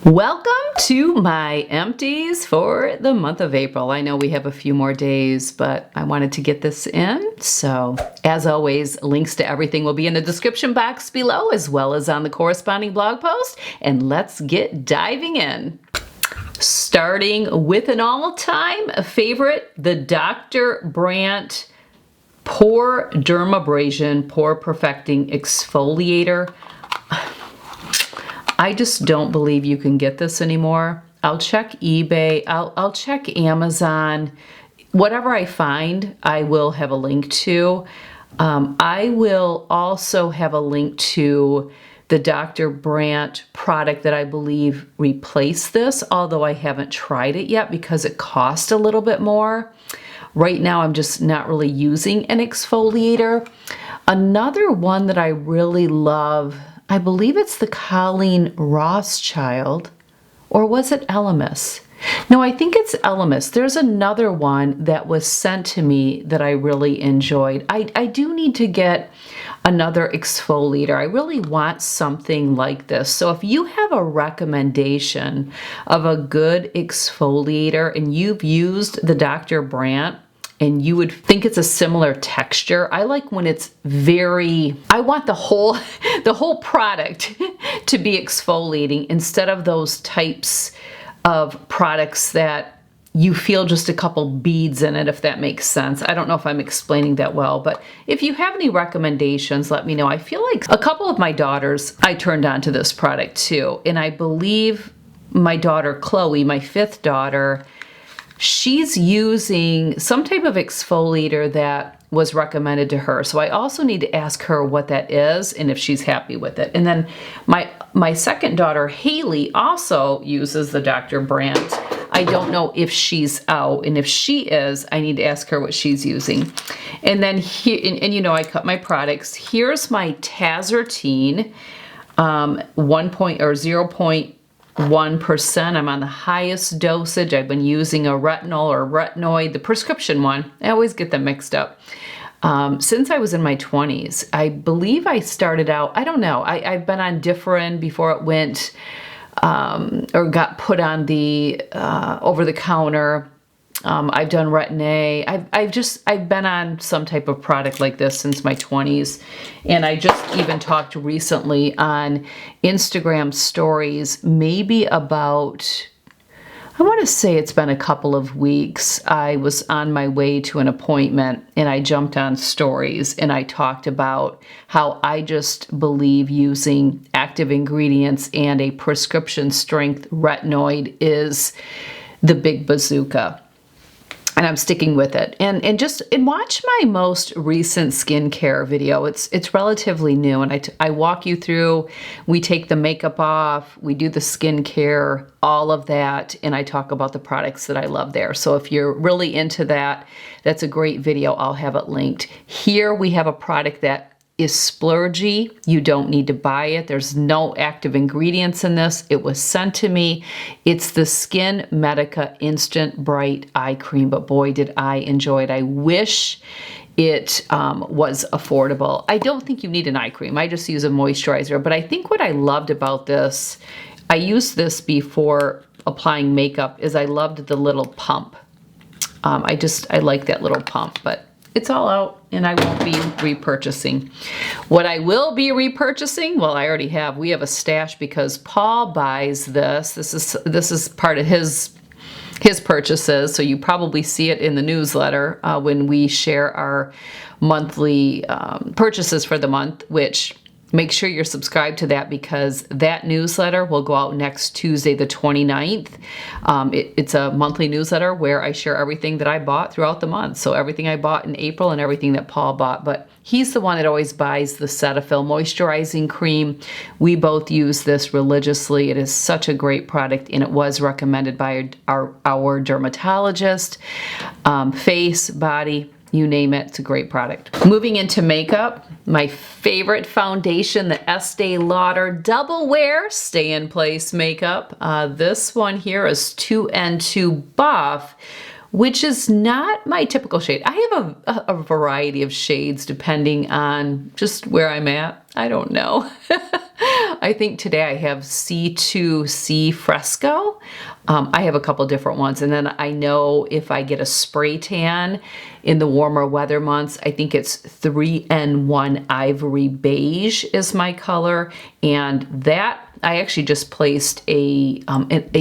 Welcome to my empties for the month of April. I know we have a few more days, but I wanted to get this in. So as always, links to everything will be in the description box below, as well as on the corresponding blog post. And let's get diving in. Starting with an all-time favorite, the Dr. Brandt Pore Dermabrasion Pore Perfecting Exfoliator. I just don't believe you can get this anymore. I'll check eBay, I'll check Amazon. Whatever I find, I will have a link to. I will also have a link to the Dr. Brandt product that I believe replaced this, although I haven't tried it yet because it cost a little bit more. Right now, I'm just not really using an exfoliator. Another one that I really love, I believe it's the Colleen Rothschild, or was it Elemis? No, I think it's Elemis. There's another one that was sent to me that I really enjoyed. I do need to get another exfoliator. I really want something like this. So if you have a recommendation of a good exfoliator and you've used the Dr. Brandt, and you would think it's a similar texture. I like when it's I want the whole product to be exfoliating instead of those types of products that you feel just a couple beads in it, if that makes sense. I don't know if I'm explaining that well, but if you have any recommendations, let me know. I feel like a couple of my daughters, I turned on to this product too. And I believe my daughter, Chloe, my fifth daughter, she's using some type of exfoliator that was recommended to her. So I also need to ask her what that is and if she's happy with it. And then my second daughter, Haley, also uses the Dr. Brandt. I don't know if she's out, and if she is, I need to ask her what she's using. And then here, and you know, I cut my products. Here's my Tazarotene, 0.1%. I'm on the highest dosage. I've been using a retinol or retinoid, the prescription one. I always get them mixed up. Since I was in my 20s, I believe I started out, I don't know, I've been on Differin before it went, or got put on the over-the-counter. I've done Retin-A. I've been on some type of product like this since my 20s. And I just even talked recently on Instagram stories, maybe about, I want to say it's been a couple of weeks. I was on my way to an appointment and I jumped on stories and I talked about how I just believe using active ingredients and a prescription strength retinoid is the big bazooka. And I'm sticking with it. And watch my most recent skincare video. It's relatively new, and I walk you through. We take the makeup off, we do the skincare, all of that, and I talk about the products that I love there. So if you're really into that, that's a great video. I'll have it linked. Here we have a product that is splurgy. You don't need to buy it. There's no active ingredients in this. It was sent to me. It's the SkinMedica Instant Bright Eye Cream, but boy, did I enjoy it. I wish it was affordable. I don't think you need an eye cream. I just use a moisturizer, but I think what I loved about this, I used this before applying makeup, is I loved the little pump. I like that little pump, but it's all out and I won't be repurchasing. What I will be repurchasing, well, I already have. We have a stash because Paul buys this. This is part of his purchases, so you probably see it in the newsletter when we share our monthly purchases for the month, which make sure you're subscribed to that because that newsletter will go out next Tuesday, the 29th. It's a monthly newsletter where I share everything that I bought throughout the month. So everything I bought in April and everything that Paul bought. But he's the one that always buys the Cetaphil Moisturizing Cream. We both use this religiously. It is such a great product, and it was recommended by our dermatologist. Face, body, you name it, it's a great product. Moving into makeup, my favorite foundation, the Estee Lauder Double Wear Stay in Place makeup. This one here is 2N2 Buff, which is not my typical shade. I have a variety of shades depending on just where I'm at. I don't know. I think today I have C2C Fresco. I have a couple different ones. And then I know if I get a spray tan in the warmer weather months, I think it's 3N1 Ivory Beige is my color. And that I actually just placed a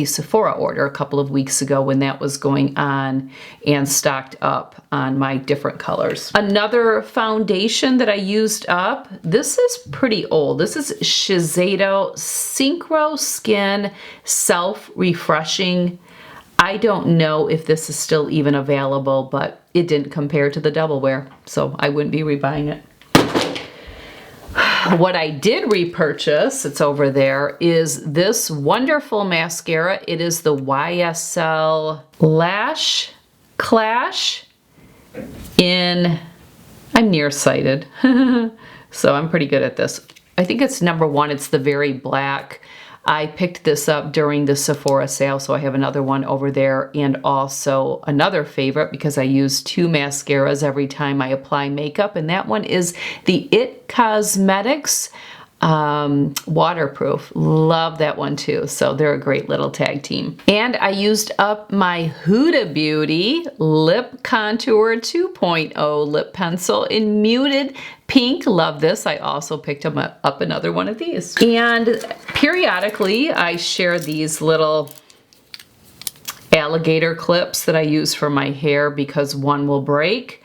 Sephora order a couple of weeks ago when that was going on and stocked up on my different colors. Another foundation that I used up, this is pretty old. This is Shiseido Synchro Skin Self-Refreshing. I don't know if this is still even available, but it didn't compare to the Double Wear, so I wouldn't be rebuying it. What I did repurchase, it's over there, is this wonderful mascara. It is the YSL Lash Clash in, I'm nearsighted, so I'm pretty good at this. I think it's number 1, it's the very black. I picked this up during the Sephora sale, so I have another one over there, and also another favorite because I use 2 mascaras every time I apply makeup, and that one is the It Cosmetics Waterproof. Love that one too, so they're a great little tag team. And I used up my Huda Beauty Lip Contour 2.0 lip pencil in muted pink. Love this. I also picked up another one of these. And periodically I share these little alligator clips that I use for my hair because one will break.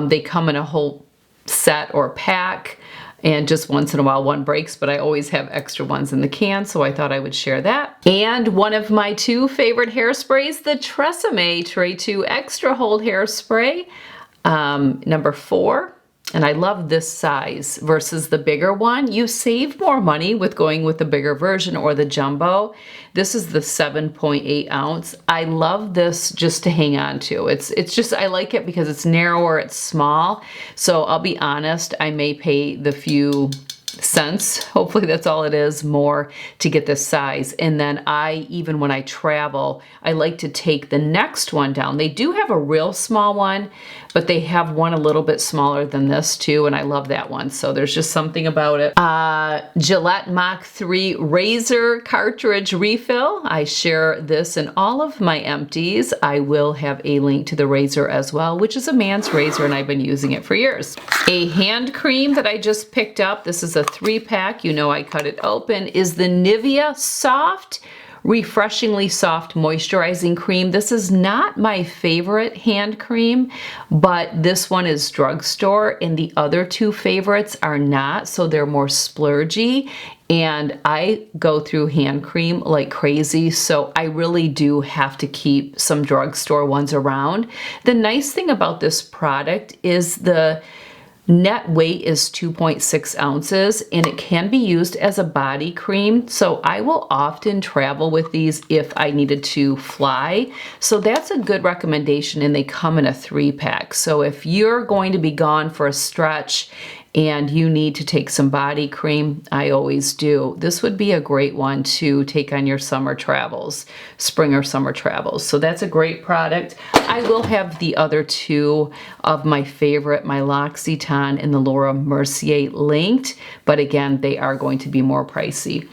They come in a whole set or pack, and just once in a while one breaks, but I always have extra ones in the can, so I thought I would share that. And one of my 2 favorite hairsprays, the Tresemme Tray 2 Extra Hold Hairspray, number 4. And I love this size versus the bigger one. You save more money with going with the bigger version or the jumbo. This is the 7.8 ounce. I love this just to hang on to. It's just, I like it because it's narrower, it's small. So I'll be honest, I may pay the few cents, hopefully that's all it is, more to get this size. And then even when I travel, I like to take the next one down. They do have a real small one, but they have one a little bit smaller than this too, and I love that one. So there's just something about it. Gillette Mach 3 Razor Cartridge Refill. I share this in all of my empties. I will have a link to the razor as well, which is a man's razor, and I've been using it for years. A hand cream that I just picked up, this is a 3-pack, you know I cut it open, is the Nivea Soft Refreshingly Soft Moisturizing Cream. This is not my favorite hand cream, but this one is drugstore, and the other 2 favorites are not, so they're more splurgy. And I go through hand cream like crazy, so I really do have to keep some drugstore ones around. The nice thing about this product is the net weight is 2.6 ounces, and it can be used as a body cream. So I will often travel with these if I needed to fly. So that's a good recommendation, and they come in a 3-pack. So if you're going to be gone for a stretch and you need to take some body cream, I always do. This would be a great one to take on your summer travels, spring or summer travels. So that's a great product. I will have the other 2 of my favorite, my L'Occitane and the Laura Mercier, linked, but again, they are going to be more pricey.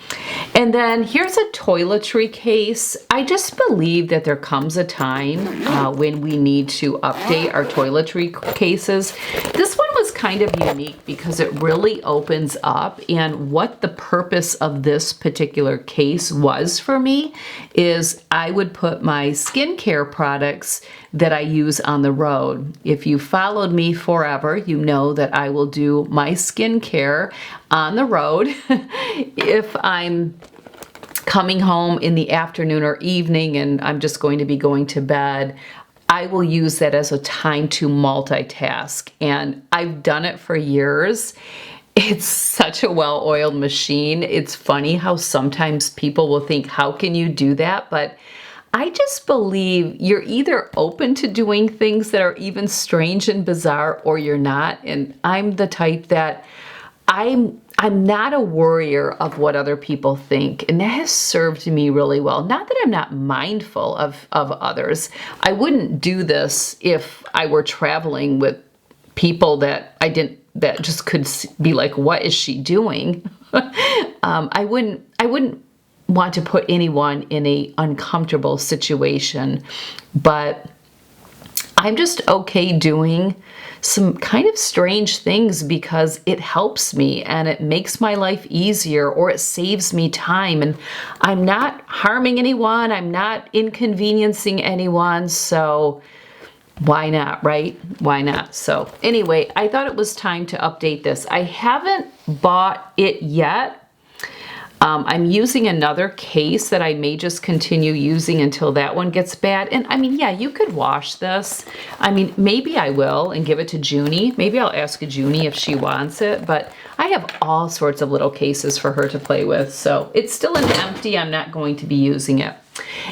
And then here's a toiletry case. I just believe that there comes a time when we need to update our toiletry cases. This one was kind of unique because it really opens up, and what the purpose of this particular case was for me is I would put my skincare products that I use on the road. If you followed me forever, you know that I will do my skincare on the road. If I'm coming home in the afternoon or evening and I'm just going to be going to bed, I will use that as a time to multitask, and I've done it for years. It's such a well-oiled machine. It's funny how sometimes people will think, how can you do that? But I just believe you're either open to doing things that are even strange and bizarre, or you're not. And I'm the type that I'm not a worrier of what other people think, and that has served me really well. Not that I'm not mindful of others. I wouldn't do this if I were traveling with people that that just could be like, what is she doing? I wouldn't want to put anyone in a uncomfortable situation, but I'm just okay doing some kind of strange things because it helps me and it makes my life easier, or it saves me time, and I'm not harming anyone, I'm not inconveniencing anyone, so why not, right? Why not? So anyway, I thought it was time to update this. I haven't bought it yet. I'm using another case that I may just continue using until that one gets bad. And I mean, yeah, you could wash this. I mean, maybe I will and give it to Junie. Maybe I'll ask Junie if she wants it, but I have all sorts of little cases for her to play with. So it's still an empty. I'm not going to be using it.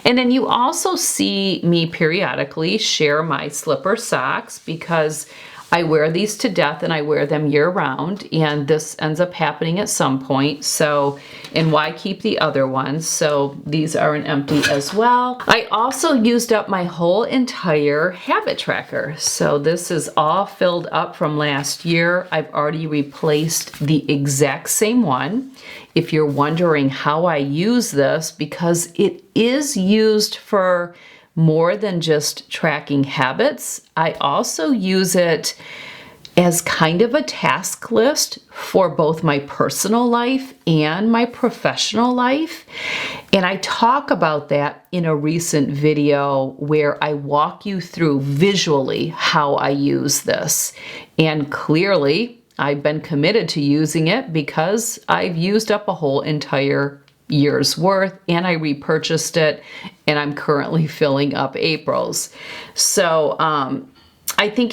And then you also see me periodically share my slipper socks because I wear these to death and I wear them year round, and this ends up happening at some point. So, and why keep the other ones? So these are an empty as well. I also used up my whole entire habit tracker. So this is all filled up from last year. I've already replaced the exact same one. If you're wondering how I use this, because it is used for more than just tracking habits, I also use it as kind of a task list for both my personal life and my professional life. And I talk about that in a recent video where I walk you through visually how I use this. And clearly, I've been committed to using it because I've used up a whole entire year's worth, and I repurchased it, and I'm currently filling up April's. So I think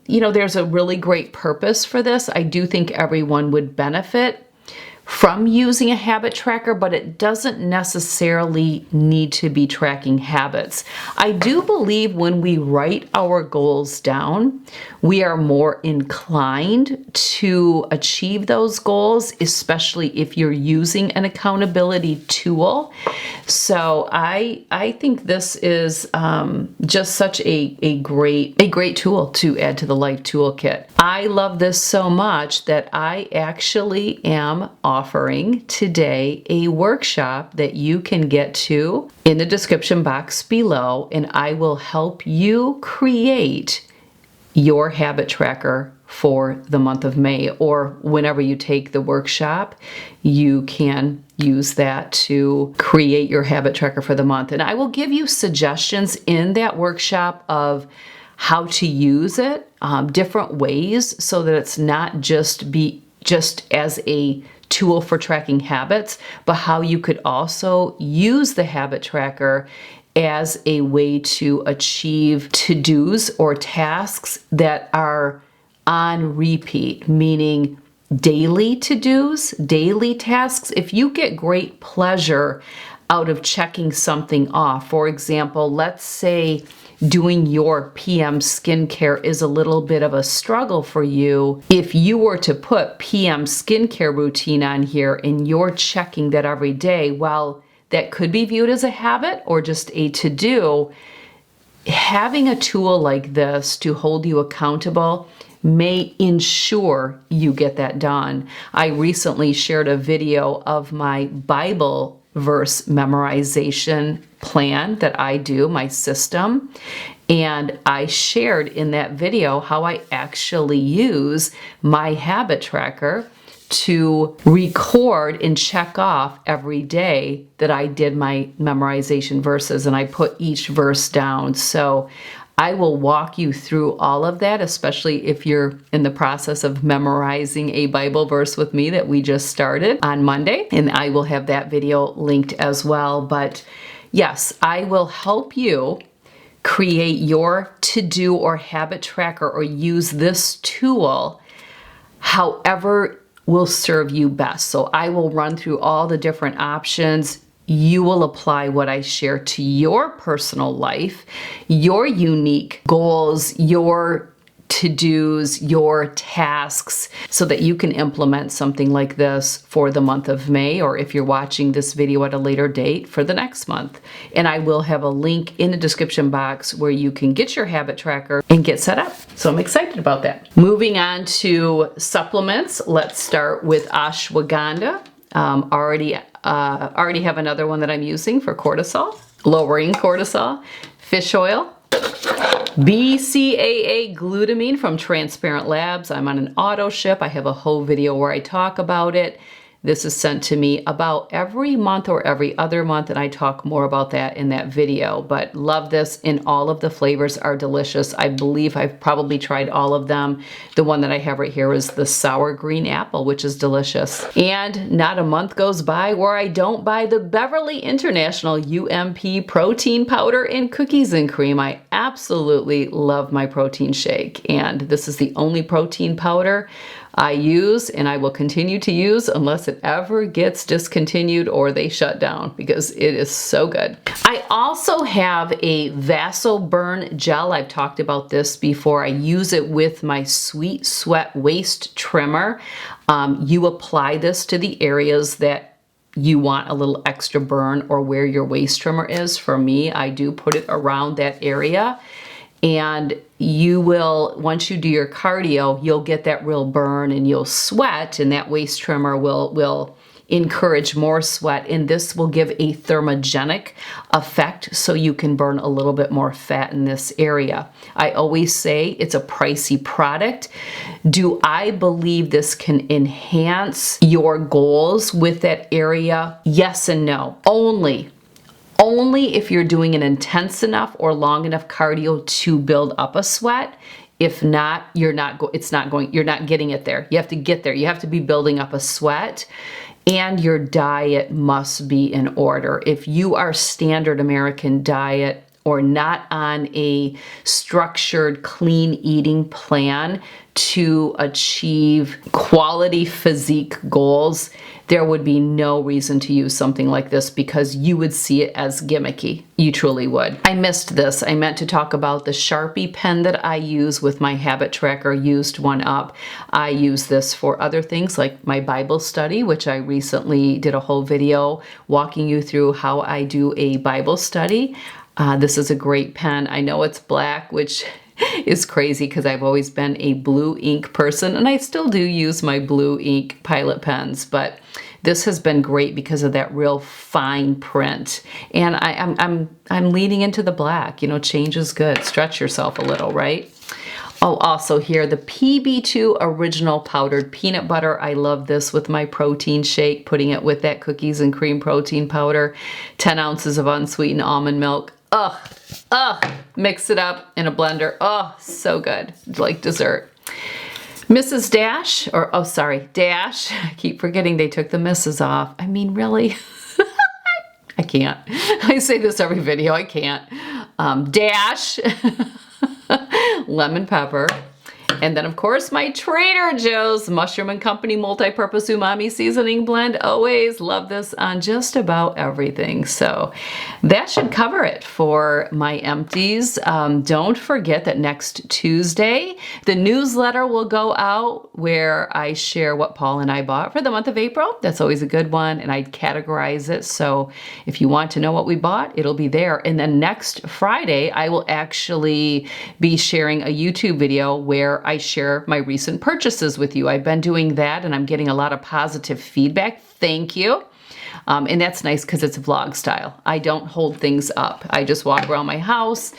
you know, there's a really great purpose for this. I do think everyone would benefit from using a habit tracker, but it doesn't necessarily need to be tracking habits. I do believe when we write our goals down, we are more inclined to achieve those goals, especially if you're using an accountability tool. So I think this is just such a great tool to add to the Life Toolkit. I love this so much that I actually am offering today a workshop that you can get to in the description box below, and I will help you create your habit tracker for the month of May, or whenever you take the workshop, you can use that to create your habit tracker for the month. And I will give you suggestions in that workshop of how to use it, different ways, so that it's not just as a tool for tracking habits, but how you could also use the habit tracker as a way to achieve to-dos or tasks that are on repeat, meaning daily to-dos, daily tasks. If you get great pleasure out of checking something off, for example, let's say doing your PM skincare is a little bit of a struggle for you. If you were to put PM skincare routine on here and you're checking that every day, well, that could be viewed as a habit or just a to-do. Having a tool like this to hold you accountable may ensure you get that done. I recently shared a video of my Bible verse memorization plan that I do, my system, and I shared in that video how I actually use my habit tracker to record and check off every day that I did my memorization verses, and I put each verse down. So I will walk you through all of that, especially if you're in the process of memorizing a Bible verse with me that we just started on Monday, and I will have that video linked as well. But yes, I will help you create your to-do or habit tracker, or use this tool however will serve you best. So I will run through all the different options. You will apply what I share to your personal life, your unique goals, your to-dos, your tasks, so that you can implement something like this for the month of May, or if you're watching this video at a later date, for the next month. And I will have a link in the description box where you can get your habit tracker and get set up. So I'm excited about that. Moving on to supplements, let's start with Ashwagandha. Already have another one that I'm using for cortisol, lowering cortisol. Fish oil, BCAA glutamine from Transparent Labs. I'm on an auto ship. I have a whole video where I talk about it. This is sent to me about every month or every other month, and I talk more about that in that video. But love this, and all of the flavors are delicious. I believe I've probably tried all of them. The one that I have right here is the sour green apple, which is delicious. And not a month goes by where I don't buy the Beverly International UMP protein powder and cookies and cream. I absolutely love my protein shake, and this is the only protein powder I use and I will continue to use unless it ever gets discontinued or they shut down, because it is so good. I also have a Vaso burn gel. I've talked about this before. I use it with my Sweet Sweat waist trimmer. You apply this to the areas that you want a little extra burn, or where your waist trimmer is. For me, I do put it around that area. And you will, once you do your cardio, you'll get that real burn and you'll sweat, and that waist trimmer will encourage more sweat, and this will give a thermogenic effect so you can burn a little bit more fat in this area. I always say it's a pricey product. Do I believe this can enhance your goals with that area? Yes and no. Only if you're doing an intense enough or long enough cardio to build up a sweat. If not, you're not getting it there. You have to get there. You have to be building up a sweat, and your diet must be in order. If you are standard American diet or not on a structured, clean eating plan to achieve quality physique goals, there would be no reason to use something like this, because you would see it as gimmicky. You truly would. I missed this. I meant to talk about the Sharpie pen that I use with my habit tracker. Used one up. I use this for other things like my Bible study, which I recently did a whole video walking you through how I do a Bible study. This is a great pen. I know it's black, which is crazy because I've always been a blue ink person, and I still do use my blue ink Pilot pens, but this has been great because of that real fine print. And I'm leaning into the black. You know, change is good. Stretch yourself a little, right? Oh, also here, the PB2 Original Powdered Peanut Butter. I love this with my protein shake, putting it with that cookies and cream protein powder, 10 ounces of unsweetened almond milk. Mix it up in a blender. Oh, so good. Like dessert. Mrs. Dash, or, oh, sorry, Dash. I keep forgetting they took the Mrs. off. I mean, really? I can't. I say this every video. I can't. Dash. Lemon pepper. And then, of course, my Trader Joe's Mushroom and Company Multipurpose Umami Seasoning Blend. Always love this on just about everything. So that should cover it for my empties. Don't forget that next Tuesday, the newsletter will go out where I share what Paul and I bought for the month of April. That's always a good one, and I categorize it. So if you want to know what we bought, it'll be there. And then next Friday, I will actually be sharing a YouTube video where I share my recent purchases with you. I've been doing that, and I'm getting a lot of positive feedback. Thank you. And that's nice because it's vlog style. I don't hold things up. I just walk around my house.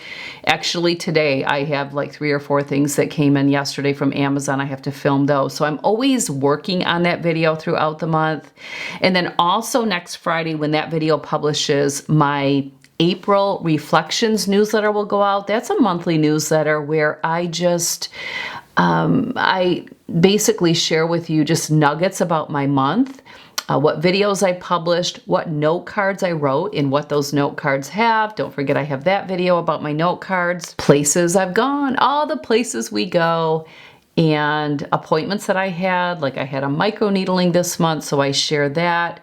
Actually, today I have like 3 or 4 things that came in yesterday from Amazon. I have to film those. So I'm always working on that video throughout the month. And then also next Friday, when that video publishes, my April Reflections newsletter will go out. That's a monthly newsletter where I just, I basically share with you just nuggets about my month, what videos I published, what note cards I wrote, and what those note cards have. Don't forget I have that video about my note cards, places I've gone, all the places we go, and appointments that I had. Like I had a microneedling this month, so I share that.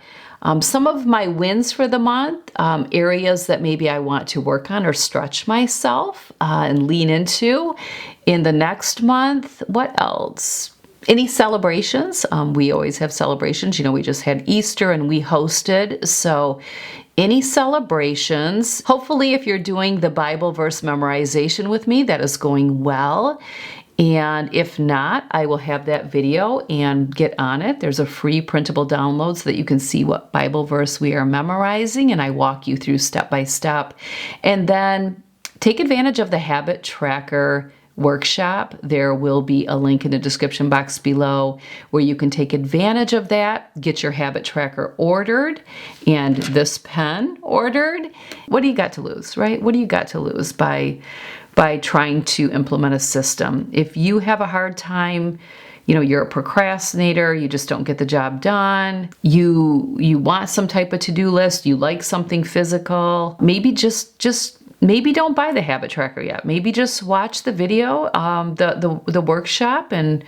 Some of my wins for the month, areas that maybe I want to work on or stretch myself and lean into. In the next month, what else? Any celebrations? We always have celebrations. You know, we just had Easter and we hosted. So any celebrations, hopefully if you're doing the Bible verse memorization with me, that is going well. And if not, I will have that video and get on it. There's a free printable download so that you can see what Bible verse we are memorizing, and I walk you through step by step. And then take advantage of the habit tracker workshop. There will be a link in the description box below where you can take advantage of that, get your habit tracker ordered, and this pen ordered. What do you got to lose, right? What do you got to lose by trying to implement a system? If you have a hard time, you know, you're a procrastinator, you just don't get the job done, you want some type of to-do list, you like something physical, maybe maybe don't buy the habit tracker yet. Maybe just watch the video, the workshop, and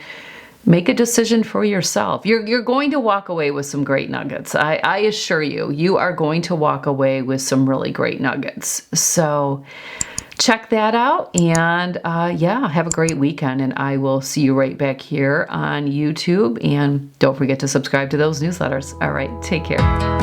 make a decision for yourself. You're going to walk away with some great nuggets. I assure you, you are going to walk away with some really great nuggets. So check that out, and yeah, have a great weekend, and I will see you right back here on YouTube, and don't forget to subscribe to those newsletters. All right, take care.